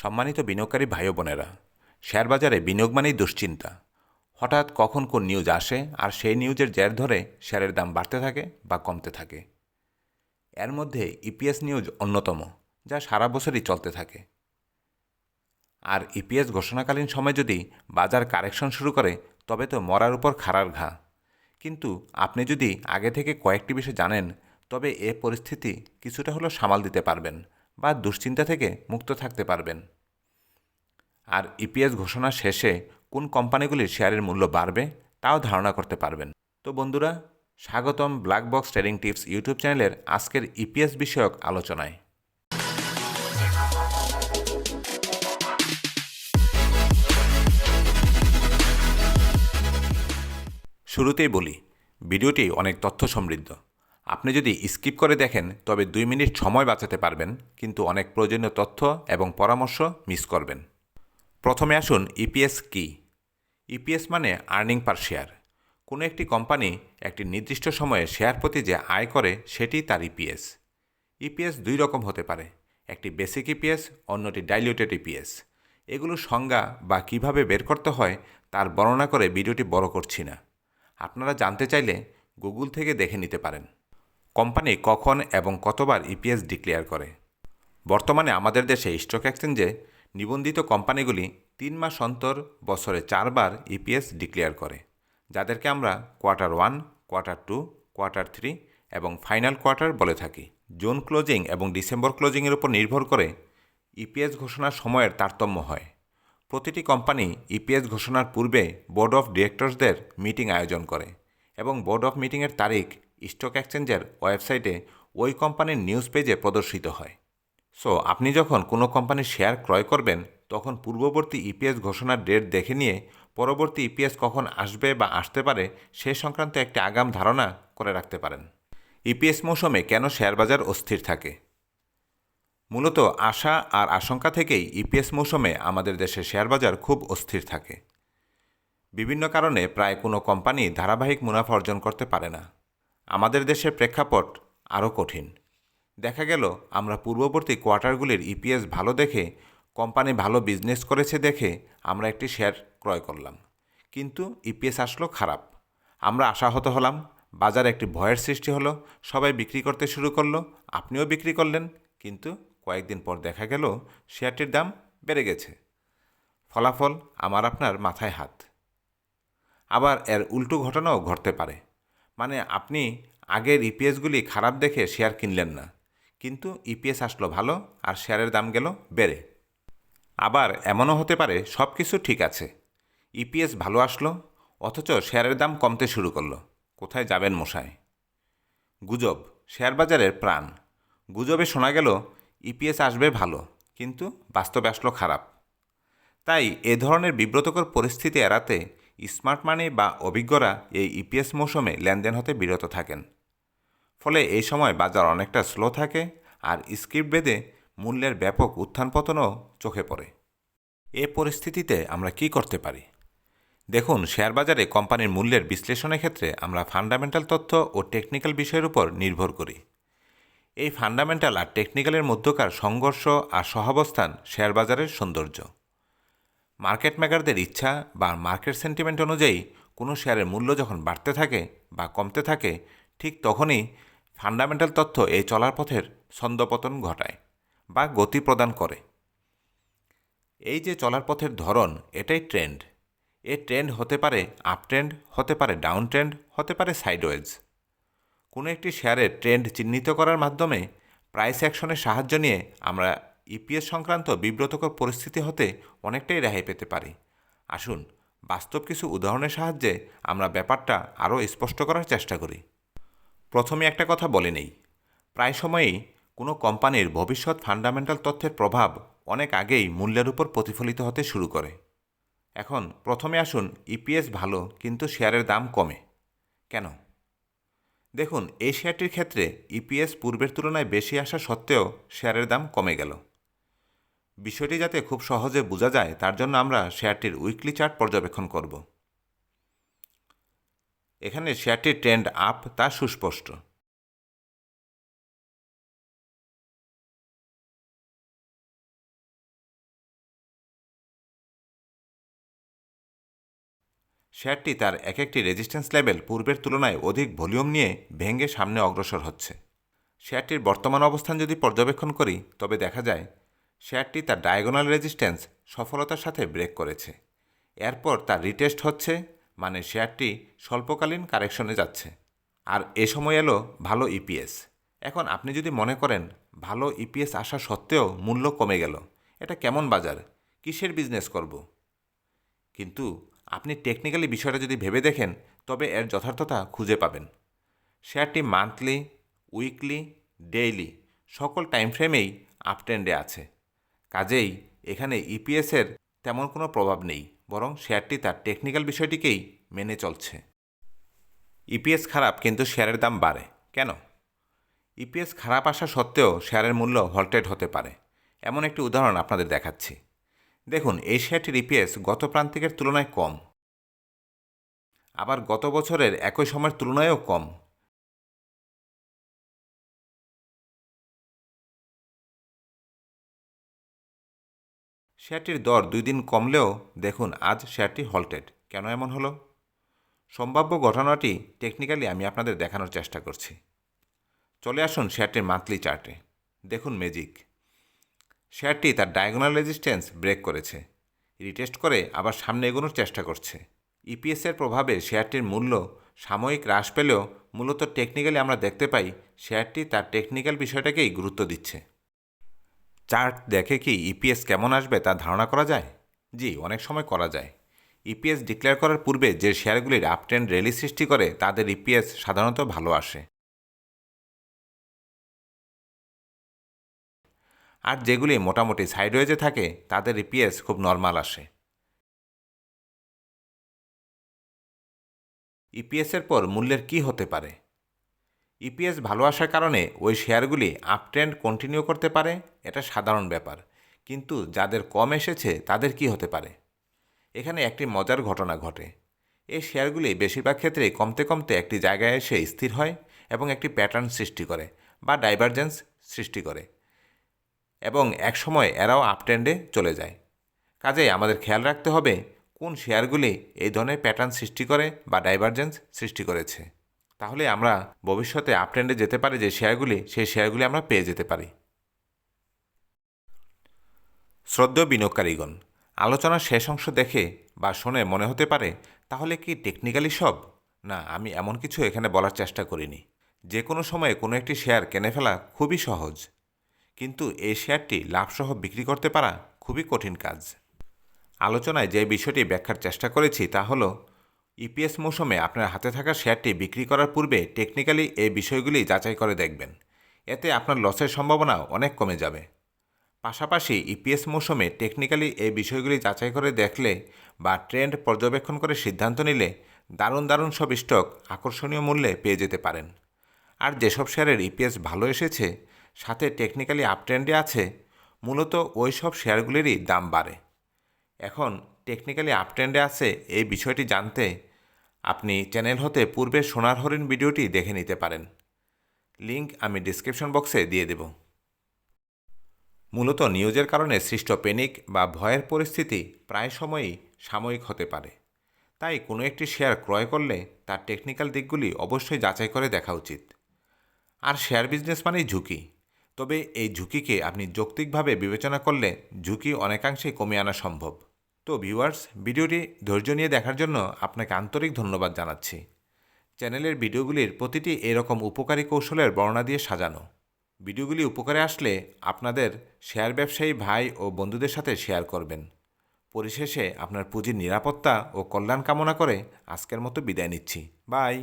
সম্মানিত বিনিয়োগকারী ভাই বোনেরা, শেয়ার বাজারে বিনিয়োগ মানেই দুশ্চিন্তা। হঠাৎ কখন কোন নিউজ আসে আর সেই নিউজের জের ধরে শেয়ারের দাম বাড়তে থাকে বা কমতে থাকে। এর মধ্যে ইপিএস নিউজ অন্যতম, যা সারা বছরই চলতে থাকে। আর ইপিএস ঘোষণাকালীন সময় যদি বাজার কারেকশন শুরু করে, তবে তো মরার উপর খাড়ার ঘা। কিন্তু আপনি যদি আগে থেকে কয়েকটি বিষয় জানেন, তবে এ পরিস্থিতি কিছুটা হলেও সামাল দিতে পারবেন বা দুশ্চিন্তা থেকে মুক্ত থাকতে পারবেন। আর ইপিএস ঘোষণা শেষে কোন কোম্পানিগুলির শেয়ারের মূল্য বাড়বে তাও ধারণা করতে পারবেন। তো বন্ধুরা, স্বাগতম black box trading tips YouTube চ্যানেলের আজকের ইপিএস বিষয়ক আলোচনায়। শুরুতেই বলি, ভিডিওটি অনেক তথ্য সমৃদ্ধ। আপনি যদি স্কিপ করে দেখেন তবে 2 মিনিট সময় বাঁচাতে পারবেন, কিন্তু অনেক প্রয়োজনীয় তথ্য এবং পরামর্শ মিস করবেন। প্রথমে আসুন, ইপিএস কী? ইপিএস মানে আর্নিং পার শেয়ার। কোনো একটি কোম্পানি একটি নির্দিষ্ট সময়ে শেয়ার প্রতি যে আয় করে সেটি তার ইপিএস। ইপিএস 2 রকম হতে পারে, একটি বেসিক ইপিএস, অন্যটি ডাইলিউটেড ইপিএস। এগুলোর সংজ্ঞা বা কিভাবে বের করতে হয় তার বর্ণনা করে ভিডিওটি বড় করছি না। আপনারা জানতে চাইলে গুগল থেকে দেখে নিতে পারেন। কোম্পানি কখন এবং কতবার ইপিএস ডিক্লেয়ার করে? বর্তমানে আমাদের দেশে স্টক এক্সচেঞ্জে নিবন্ধিত কোম্পানিগুলি 3 মাস অন্তর বছরে 4 বার ইপিএস ডিক্লেয়ার করে, যাদেরকে আমরা কোয়ার্টার 1, কোয়ার্টার 2, কোয়ার্টার 3 এবং ফাইনাল কোয়ার্টার বলে থাকি। জুন ক্লোজিং এবং ডিসেম্বর ক্লোজিংয়ের উপর নির্ভর করে ইপিএস ঘোষণার সময়ের তারতম্য হয়। প্রতিটি কোম্পানি ইপিএস ঘোষণার পূর্বে বোর্ড অফ ডিরেক্টরসদের মিটিং আয়োজন করে এবং বোর্ড অফ মিটিংয়ের তারিখ স্টক এক্সচেঞ্জের ওয়েবসাইটে ওই কোম্পানির নিউজ পেজে প্রদর্শিত হয়। সো আপনি যখন কোনো কোম্পানির শেয়ার ক্রয় করবেন, তখন পূর্ববর্তী ইপিএস ঘোষণার ডেট দেখে নিয়ে পরবর্তী ইপিএস কখন আসবে বা আসতে পারে সে সংক্রান্ত একটি আগাম ধারণা করে রাখতে পারেন। ইপিএস মৌসুমে কেন শেয়ার বাজার অস্থির থাকে? মূলত আশা আর আশঙ্কা থেকেই ইপিএস মৌসুমে আমাদের দেশে শেয়ার বাজার খুব অস্থির থাকে। বিভিন্ন কারণে প্রায় কোনো কোম্পানি ধারাবাহিক মুনাফা অর্জন করতে পারে না। আমাদের দেশের প্রেক্ষাপট আরও কঠিন। দেখা গেল আমরা পূর্ববর্তী কোয়ার্টারগুলির ইপিএস ভালো দেখে, কোম্পানি ভালো বিজনেস করেছে দেখে আমরা একটি শেয়ার ক্রয় করলাম, কিন্তু ইপিএস আসলো খারাপ। আমরা আশাহত হলাম, বাজারে একটি ভয়ের সৃষ্টি হলো, সবাই বিক্রি করতে শুরু করলো, আপনিও বিক্রি করলেন, কিন্তু কয়েকদিন পর দেখা গেল শেয়ারটির দাম বেড়ে গেছে। ফলাফল আমার আপনার মাথায় হাত। আবার এর উল্টো ঘটনাও ঘটতে পারে, মানে আপনি আগের ইপিএসগুলি খারাপ দেখে শেয়ার কিনলেন না, কিন্তু ইপিএস আসলো ভালো আর শেয়ারের দাম গেল বেড়ে। আবার এমনও হতে পারে সব কিছু ঠিক আছে, ইপিএস ভালো আসলো অথচ শেয়ারের দাম কমতে শুরু করলো। কোথায় যাবেন মশাই? গুজব শেয়ার বাজারের প্রাণ। গুজবে শোনা গেল ইপিএস আসবে ভালো, কিন্তু বাস্তবে আসলো খারাপ। তাই এ ধরনের বিব্রতকর পরিস্থিতি এড়াতে স্মার্ট মানি বা অভিজ্ঞরা এই ইপিএস মৌসুমে লেনদেন হতে বিরত থাকেন। ফলে এই সময় বাজার অনেকটা স্লো থাকে আর স্ক্রিপ্ট বেঁধে মূল্যের ব্যাপক উত্থান পতনও চোখে পড়ে। এ পরিস্থিতিতে আমরা কি করতে পারি? দেখুন, শেয়ার বাজারে কোম্পানির মূল্যের বিশ্লেষণের ক্ষেত্রে আমরা ফান্ডামেন্টাল তথ্য ও টেকনিক্যাল বিষয়ের উপর নির্ভর করি। এই ফান্ডামেন্টাল আর টেকনিক্যালের মধ্যকার সংঘর্ষ আর সহাবস্থান শেয়ার বাজারের সৌন্দর্য। মার্কেট মেকারদের ইচ্ছা বা মার্কেট সেন্টিমেন্ট অনুযায়ী কোনো শেয়ারের মূল্য যখন বাড়তে থাকে বা কমতে থাকে, ঠিক তখনই ফান্ডামেন্টাল তথ্য এই চলার পথের ছন্দপতন ঘটায় বা গতি প্রদান করে। এই যে চলার পথের ধরন, এটাই ট্রেন্ড। এ ট্রেন্ড হতে পারে আপ ট্রেন্ড, হতে পারে ডাউন ট্রেন্ড, হতে পারে সাইডওয়েজ। কোনো একটি শেয়ারের ট্রেন্ড চিহ্নিত করার মাধ্যমে প্রাইস অ্যাকশনের সাহায্য নিয়ে আমরা ইপিএস সংক্রান্ত বিব্রতকর পরিস্থিতি হতে অনেকটাই রেহাই পেতে পারি। আসুন, বাস্তব কিছু উদাহরণের সাহায্যে আমরা ব্যাপারটা আরও স্পষ্ট করার চেষ্টা করি। প্রথমে একটা কথা বলে নেই, প্রায় সময়েই কোনো কোম্পানির ভবিষ্যৎ ফান্ডামেন্টাল তথ্যের প্রভাব অনেক আগেই মূল্যের উপর প্রতিফলিত হতে শুরু করে। এখন প্রথমে আসুন, ইপিএস ভালো কিন্তু শেয়ারের দাম কমে কেন? দেখুন, এই শেয়ারটির ক্ষেত্রে ইপিএস পূর্বের তুলনায় বেশি আসা সত্ত্বেও শেয়ারের দাম কমে গেল। বিষয়টি যাতে খুব সহজে বোঝা যায় তার জন্য আমরা শেয়ারটির উইকলি চার্ট পর্যবেক্ষণ করব। এখানে শেয়ারটির ট্রেন্ড আপ তা সুস্পষ্ট। শেয়ারটি তার এক একটি রেজিস্ট্যান্স লেভেল পূর্বের তুলনায় অধিক ভলিউম নিয়ে ভেঙে সামনে অগ্রসর হচ্ছে। শেয়ারটির বর্তমান অবস্থান যদি পর্যবেক্ষণ করি তবে দেখা যায় শেয়ারটি তার ডায়াগোনাল রেজিস্ট্যান্স সফলতার সাথে ব্রেক করেছে। এরপর তার রিটেস্ট হচ্ছে, মানে শেয়ারটি স্বল্পকালীন কারেকশনে যাচ্ছে। আর এ সময় এলো ভালো ইপিএস। এখন আপনি যদি মনে করেন ভালো ইপিএস আসা সত্ত্বেও মূল্য কমে গেল, এটা কেমন বাজার, কিসের বিজনেস করব? কিন্তু আপনি টেকনিক্যালি বিষয়টা যদি ভেবে দেখেন তবে এর যথার্থতা খুঁজে পাবেন। শেয়ারটি মান্থলি, উইকলি, ডেইলি সকল টাইম ফ্রেমেই আপট্রেন্ডে আছে। কাজেই এখানে ইপিএসের তেমন কোনো প্রভাব নেই, বরং শেয়ারটি তার টেকনিক্যাল বিষয়টিকেই মেনে চলছে। ইপিএস খারাপ কিন্তু শেয়ারের দাম বাড়ে কেন? ইপিএস খারাপ আসা সত্ত্বেও শেয়ারের মূল্য ভল্টেড হতে পারে। এমন একটি উদাহরণ আপনাদের দেখাচ্ছি। দেখুন, এই শেয়ারটির ইপিএস গত প্রান্তিকের তুলনায় কম, আবার গত বছরের একই সময়ের তুলনায়ও কম। শেয়ারটির দর 2 দিন কমলেও দেখুন আজ শেয়ারটি হল্টেড। কেন এমন হলো? সম্ভাব্য ঘটনাটি টেকনিক্যালি আমি আপনাদের দেখানোর চেষ্টা করছি। চলে আসুন শেয়ারটির মান্থলি চার্টে। দেখুন ম্যাজিক। শেয়ারটি তার ডায়াগোনাল রেজিস্ট্যান্স ব্রেক করেছে, রিটেস্ট করে আবার সামনে এগোনোর চেষ্টা করছে। ইপিএসের প্রভাবে শেয়ারটির মূল্য সাময়িক হ্রাস পেলেও মূলত টেকনিক্যালি আমরা দেখতে পাই শেয়ারটি তার টেকনিক্যাল বিষয়টাকেই গুরুত্ব দিচ্ছে। চার্ট দেখে কি ইপিএস কেমন আসবে তা ধারণা করা যায়? জি, অনেক সময় করা যায়। ইপিএস ডিক্লেয়ার করার পূর্বে যে শেয়ারগুলির আপট্রেন্ড র্যালি সৃষ্টি করে তাদের ইপিএস সাধারণত ভালো আসে। আর যেগুলি মোটামুটি সাইডওয়েজে থাকে তাদের ইপিএস খুব নর্মাল আসে। ইপিএসের পর মূল্যের কি হতে পারে? ইপিএস ভালো আসার কারণে ওই শেয়ারগুলি আপট্রেন্ড কন্টিনিউ করতে পারে, এটা সাধারণ ব্যাপার। কিন্তু যাদের কম এসেছে তাদের কি হতে পারে? এখানে একটি মজার ঘটনা ঘটে। এই শেয়ারগুলি বেশিরভাগ ক্ষেত্রেই কমতে কমতে একটি জায়গায় এসে স্থির হয় এবং একটি প্যাটার্ন সৃষ্টি করে বা ডাইভারজেন্স সৃষ্টি করে, এবং একসময় এরাও আপট্রেন্ডে চলে যায়। কাজেই আমাদের খেয়াল রাখতে হবে কোন শেয়ারগুলি এই ধরনের প্যাটার্ন সৃষ্টি করে বা ডাইভারজেন্স সৃষ্টি করেছে। তাহলে আমরা ভবিষ্যতে আপট্রেন্ডে যেতে পারি যে শেয়ারগুলি, সেই শেয়ারগুলি আমরা পেয়ে যেতে পারি। শ্রদ্ধেয় বিনিয়োগকারীগণ, আলোচনার শেষ অংশ দেখে বা শুনে মনে হতে পারে তাহলে কি টেকনিক্যালি সব? না, আমি এমন কিছু এখানে বলার চেষ্টা করিনি। যে কোনো সময়ে কোনো একটি শেয়ার কিনে ফেলা খুবই সহজ, কিন্তু এই শেয়ারটি লাভসহ বিক্রি করতে পারা খুবই কঠিন কাজ। আলোচনায় যে বিষয়টি ব্যাখ্যার চেষ্টা করেছি তা হলো ইপিএস মৌসুমে আপনার হাতে থাকা শেয়ারটি বিক্রি করার পূর্বে টেকনিক্যালি এই বিষয়গুলি যাচাই করে দেখবেন। এতে আপনার লসের সম্ভাবনা অনেক কমে যাবে। পাশাপাশি ইপিএস মৌসুমে টেকনিক্যালি এই বিষয়গুলি যাচাই করে দেখলে বা ট্রেন্ড পর্যবেক্ষণ করে সিদ্ধান্ত নিলে দারুণ দারুণ সব স্টক আকর্ষণীয় মূল্যে পেয়ে যেতে পারেন। আর যেসব শেয়ারের ইপিএস ভালো এসেছে, সাথে টেকনিক্যালি আপট্রেন্ডে আছে, মূলত ওই সব শেয়ারগুলিরই দাম বাড়ে। এখন টেকনিক্যালি আপট্রেন্ডে আছে এই বিষয়টি জানতে আপনি চ্যানেল হতে পূর্বের সোনার হরিণ ভিডিওটি দেখে নিতে পারেন। লিংক আমি ডিসক্রিপশন বক্সে দিয়ে দেব। মূলত নিউজের কারণে সৃষ্ট প্যানিক বা ভয়ের পরিস্থিতি প্রায় সময়ই সাময়িক হতে পারে। তাই কোনো একটি শেয়ার ক্রয় করলে তার টেকনিক্যাল দিকগুলি অবশ্যই যাচাই করে দেখা উচিত। আর শেয়ার বিজনেস মানেই ঝুঁকি, তবে এই ঝুঁকিকে আপনি যৌক্তিকভাবে বিবেচনা করলে ঝুঁকি অনেকাংশেই কমিয়ে আনা সম্ভব। তো ভিউয়ার্স, ভিডিওটি ধৈর্য নিয়ে দেখার জন্য আপনাকে আন্তরিক ধন্যবাদ জানাচ্ছি। চ্যানেলের ভিডিওগুলির প্রতিটি এরকম উপকারী কৌশলের বর্ণনা দিয়ে সাজানো। ভিডিওগুলি উপকারে আসলে আপনাদের শেয়ার ব্যবসায়ী ভাই ও বন্ধুদের সাথে শেয়ার করবেন। পরিশেষে আপনার পুঁজির নিরাপত্তা ও কল্যাণ কামনা করে আজকের মতো বিদায় নিচ্ছি। বাই।